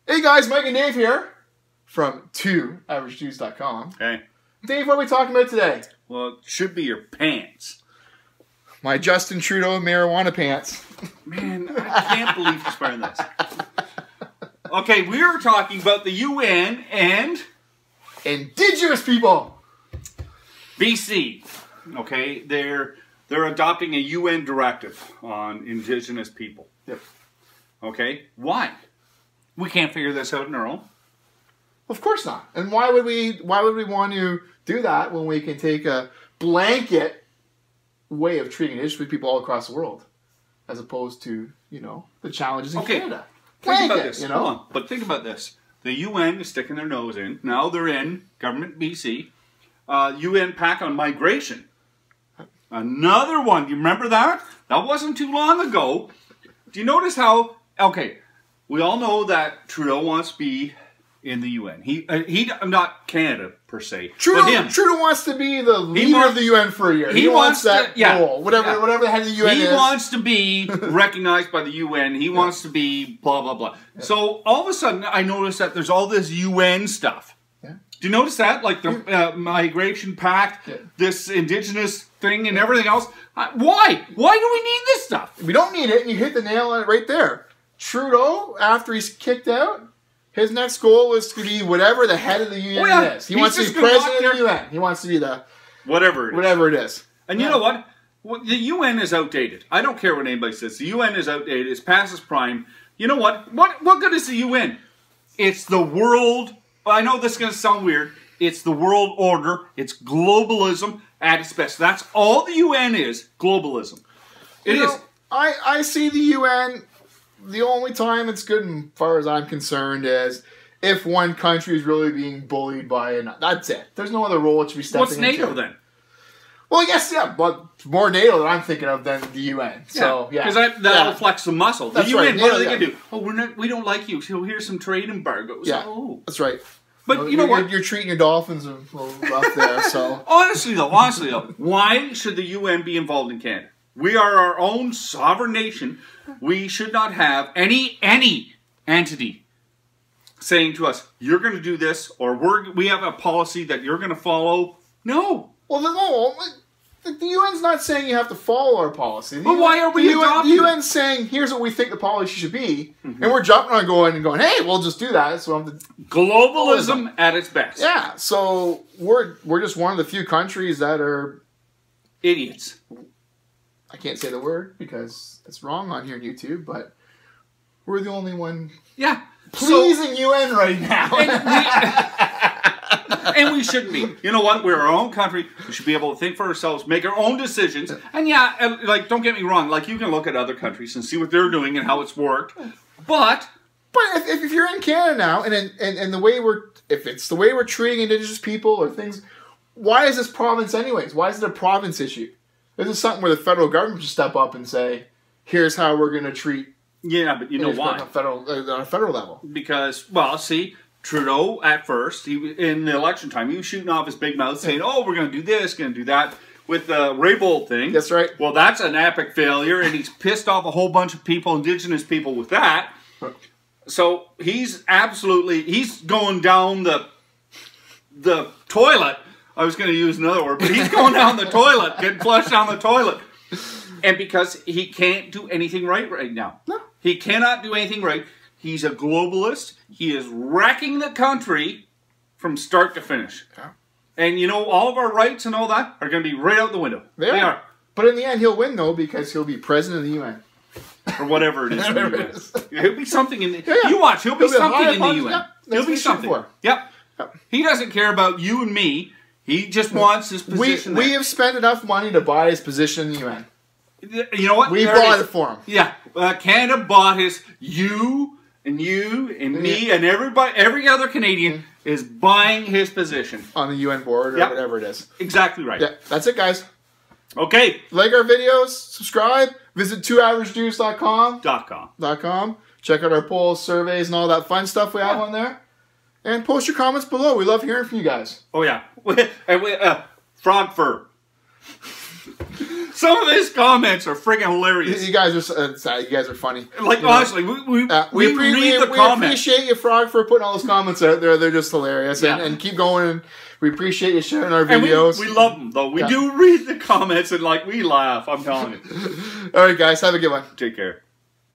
Hey guys, Mike and Dave here from 2averagejuice.com. Okay. Dave, what are we talking about today? Well, it should be your pants. My Justin Trudeau marijuana pants. Man, I can't believe he's wearing this. Okay, we are talking about the UN and Indigenous people. BC. Okay, they're adopting a UN directive on Indigenous people. Yep. Okay, why? We can't figure this out on our own. Of course not. And why would we want to do that when we can take a blanket way of treating Indigenous people all across the world, as opposed to, you know, the challenges in Canada? Think about this. You know? Hold on. But think about this. The UN is sticking their nose in. Now they're in government BC. UN Pact on Migration. Another one. Do you remember that? That wasn't too long ago. Do you notice how... Okay, we all know that Trudeau wants to be in the UN. He not Canada per se. Trudeau wants to be the leader of the UN for a year. He wants that role, whatever the head of the UN is. He wants to be recognized by the UN. He wants to be blah blah blah. Yeah. So all of a sudden, I noticed that there's all this UN stuff. Yeah. Do you notice that, like the Migration Pact, this Indigenous thing, and everything else? Why? Why do we need this stuff? We don't need it, and you hit the nail on it right there. Trudeau, after he's kicked out, his next goal is to be whatever the head of the UN is. He wants to be president of the UN. He wants to be the... Whatever it is. And you know what? The UN is outdated. I don't care what anybody says. The UN is outdated. It's past its prime. You know what? What good is the UN? It's the world... I know this is going to sound weird. It's the world order. It's globalism at its best. That's all the UN is. Globalism. It is. I see the UN... The only time it's good, as far as I'm concerned, is if one country is really being bullied by another. That's it. There's no other role it should be stepping into. What's NATO then? Well, yes, but more NATO that I'm thinking of than the UN. So, because that'll flex the muscle. The UN, what are they going to do? Oh, we don't like you, so here's some trade embargoes. Yeah, that's right. But you know what? You're treating your dolphins a little rough there. So honestly though, why should the UN be involved in Canada? We are our own sovereign nation. We should not have any entity saying to us, you're going to do this, or we have a policy that you're going to follow. No. Well, no. The UN's not saying you have to follow our policy. But why are we adopting it? The UN's saying, here's what we think the policy should be, and we're jumping on going, hey, we'll just do that. So globalism at its best. Yeah, so we're just one of the few countries that are... idiots. I can't say the word because it's wrong on here on YouTube, but we're the only one pleasing UN right now. And we shouldn't be. You know what? We're our own country. We should be able to think for ourselves, make our own decisions. And like, don't get me wrong. Like, you can look at other countries and see what they're doing and how it's worked. But if you're in Canada now, and the way if it's the way we're treating Indigenous people or things, why is this province anyways? Why is it a province issue? This is something where the federal government should step up and say, here's how we're going to treat... Yeah, but you know why? On a federal level. Because, well, see, Trudeau, at first, in the election time, he was shooting off his big mouth saying, oh, we're going to do this, going to do that, with the Raybould thing. That's right. Well, that's an epic failure, and he's pissed off a whole bunch of people, Indigenous people, with that. So he's going down the toilet. I was going to use another word, but he's going down the toilet, getting flushed down the toilet. And because he can't do anything right now. No. He cannot do anything right. He's a globalist. He is wrecking the country from start to finish. Yeah. And you know, all of our rights and all that are going to be right out the window. They are. But in the end, he'll win, though, because he'll be president of the UN. Or whatever it is. He'll be something in the... You watch, he'll be something in the UN. Yep. He'll be something. Yep. He doesn't care about you and me. He just wants his position. We have spent enough money to buy his position in the UN. You know what? We bought it for him. Yeah. Canada bought his... You and me and everybody, every other Canadian is buying his position. On the UN board or whatever it is. Exactly right. Yeah, that's it, guys. Okay. Like our videos, subscribe, visit 2averagejuice.com. Check out our polls, surveys, and all that fun stuff we have on there. And post your comments below. We love hearing from you guys. Oh, yeah. Frog fur. Some of his comments are friggin' hilarious. You guys are you guys are funny. Like, honestly, we read the comments. We appreciate you, Frog, for putting all those comments out there. They're just hilarious. Yeah. And keep going. We appreciate you sharing our videos. We love them, though. We do read the comments and, like, we laugh. I'm telling you. All right, guys. Have a good one. Take care.